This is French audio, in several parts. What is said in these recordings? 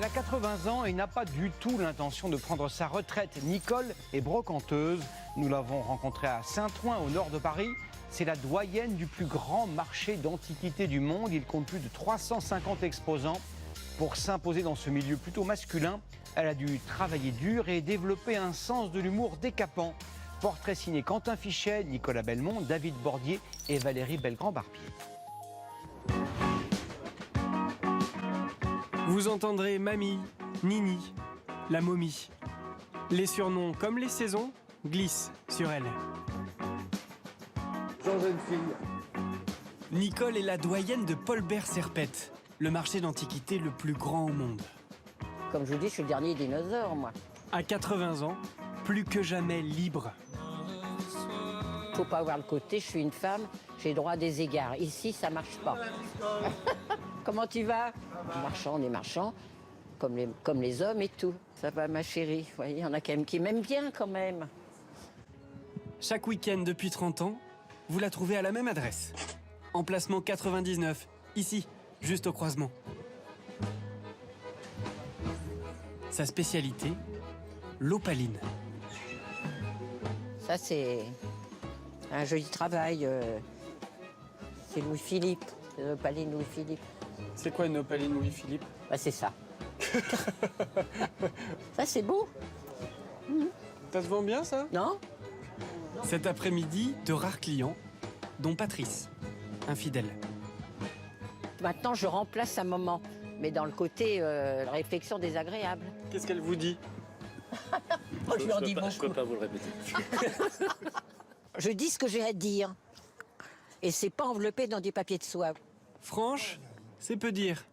Elle a 80 ans et n'a pas du tout l'intention de prendre sa retraite. Nicole est brocanteuse. Nous l'avons rencontrée à Saint-Ouen, au nord de Paris. C'est la doyenne du plus grand marché d'antiquités du monde. Il compte plus de 350 exposants. Pour s'imposer dans ce milieu plutôt masculin, elle a dû travailler dur et développer un sens de l'humour décapant. Portrait signé Quentin Fichet, Nicolas Belmont, David Bordier et Valérie Belgrand-Barbier. Vous entendrez Mamie, Nini, la momie. Les surnoms, comme les saisons, glissent sur elle. Jeune fille. Nicole est la doyenne de Paul Bert Serpette, le marché d'antiquité le plus grand au monde. Comme je vous dis, je suis le dernier dinosaure, moi. À 80 ans, plus que jamais libre. Faut pas avoir le côté, je suis une femme, j'ai droit à des égards. Ici, ça marche pas. Comment tu vas? On est marchand, comme les hommes et tout. Ça va, ma chérie. Vous voyez, il y en a quand même qui m'aiment bien, quand même. Chaque week-end depuis 30 ans, vous la trouvez à la même adresse. Emplacement 99, ici, juste au croisement. Sa spécialité, l'opaline. Ça, c'est un joli travail. C'est Louis-Philippe, l'opaline Louis-Philippe. C'est quoi une opaline Louis-Philippe? Bah, c'est ça. Ça, c'est beau. Ça se vend bien, ça? Non? Cet après-midi, de rares clients, dont Patrice, infidèle. Maintenant, je remplace un moment. Mais dans le côté réflexion désagréable. Qu'est-ce qu'elle vous dit? Oh, je lui en dis beaucoup. Je ne peux pas vous le répéter. Je dis ce que j'ai à dire. Et c'est pas enveloppé dans du papier de soie. Franche, c'est peu dire,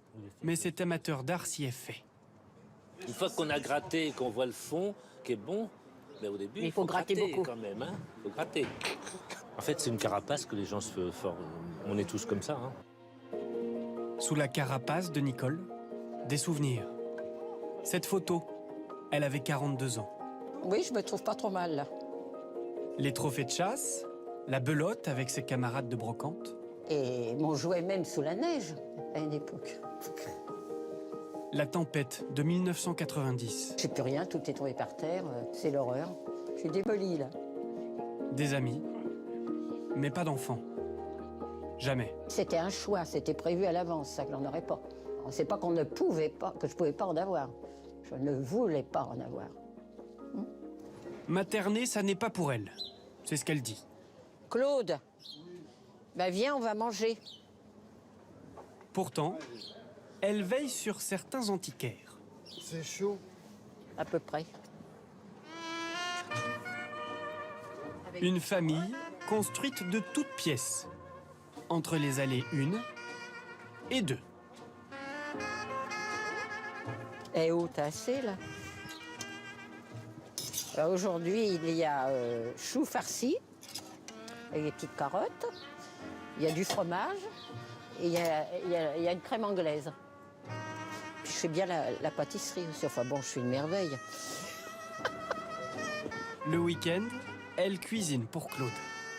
mais cet amateur d'art s'y est fait. Une fois qu'on a gratté et qu'on voit le fond qui est bon, mais au début, il faut gratter beaucoup quand même. Hein, il faut gratter. En fait, c'est une carapace que les gens se forment. On est tous comme ça. Hein. Sous la carapace de Nicole, des souvenirs. Cette photo, elle avait 42 ans. Oui, je me trouve pas trop mal, là. Les trophées de chasse, la belote avec ses camarades de brocante. Et mon jouet même sous la neige, à une époque. La tempête de 1990. J'ai plus rien, tout est tombé par terre, c'est l'horreur. Je suis démolie, là. Des amis, mais pas d'enfants. Jamais. C'était un choix, c'était prévu à l'avance, ça, que l'on n'aurait pas. C'est pas qu'on ne pouvait pas, que je pouvais pas en avoir. Je ne voulais pas en avoir. Materner, ça n'est pas pour elle. C'est ce qu'elle dit. Claude, ben viens, on va manger. Pourtant, elle veille sur certains antiquaires. C'est chaud. À peu près. Une famille construite de toutes pièces, entre les allées 1 et 2. Eh oh, t'as assez, là? Alors, aujourd'hui, il y a chou farci, avec des petites carottes, il y a du fromage, et il y a une crème anglaise. Puis je fais bien la pâtisserie aussi. Enfin bon, je suis une merveille. Le week-end, elle cuisine pour Claude.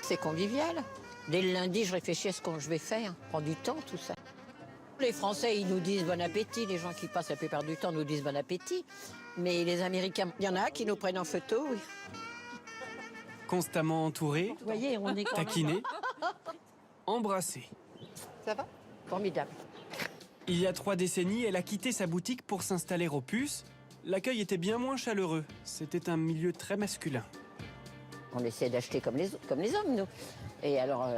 C'est convivial. Dès le lundi, je réfléchis à ce que je vais faire. Prend du temps, tout ça. Les Français, ils nous disent bon appétit. Les gens qui passent la plupart du temps nous disent bon appétit. Mais les Américains, il y en a qui nous prennent en photo, oui. Constamment entourée, Vous voyez, on est quand même... taquinée, embrassée. Ça va? Formidable. Il y a 3 décennies, elle a quitté sa boutique pour s'installer au Puce. L'accueil était bien moins chaleureux. C'était un milieu très masculin. On essaie d'acheter comme les hommes, nous. Et alors,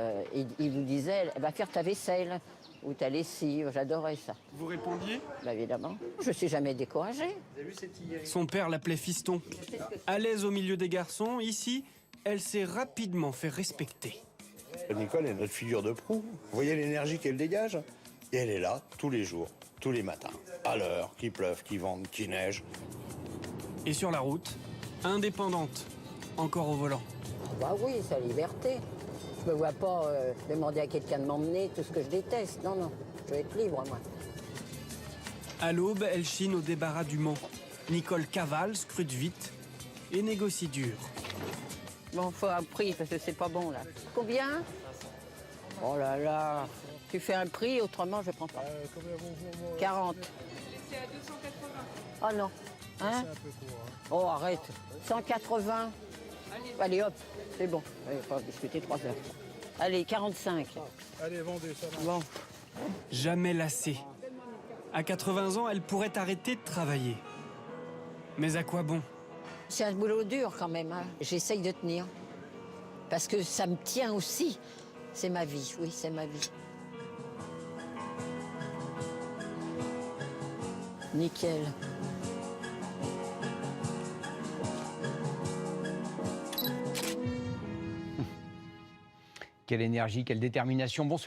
il nous disait, va faire ta vaisselle ou ta lessive. J'adorais ça. Vous répondiez? Bah, évidemment. Je ne suis jamais découragée. Son père l'appelait fiston. À l'aise au milieu des garçons, ici, elle s'est rapidement fait respecter. Nicole est notre figure de proue. Vous voyez l'énergie qu'elle dégage? Et elle est là tous les jours, tous les matins. À l'heure, qu'il pleuve, qu'il vente, qu'il neige. Et sur la route, indépendante, encore au volant. Bah oui, c'est la liberté. Je ne me vois pas demander à quelqu'un de m'emmener, tout ce que je déteste. Non, non, je veux être libre, moi. À l'aube, elle chine au débarras du Mans. Nicole cavale, scrute vite et négocie dur. Bon, faut un prix, parce que c'est pas bon, là. Combien? Oh là là. Tu fais un prix, autrement, je prends pas. 40. c'est à 280. Oh non. Hein? Oh, arrête. 180. Allez, hop, c'est bon. Allez, pas discuter 3 heures. Allez, 45. Allez, vendez, ça marche. Bon. Jamais lassée. À 80 ans, elle pourrait arrêter de travailler. Mais à quoi bon? C'est un boulot dur quand même. Hein. J'essaye de tenir. Parce que ça me tient aussi. C'est ma vie, oui, c'est ma vie. Nickel. Quelle énergie, quelle détermination. Bonsoir.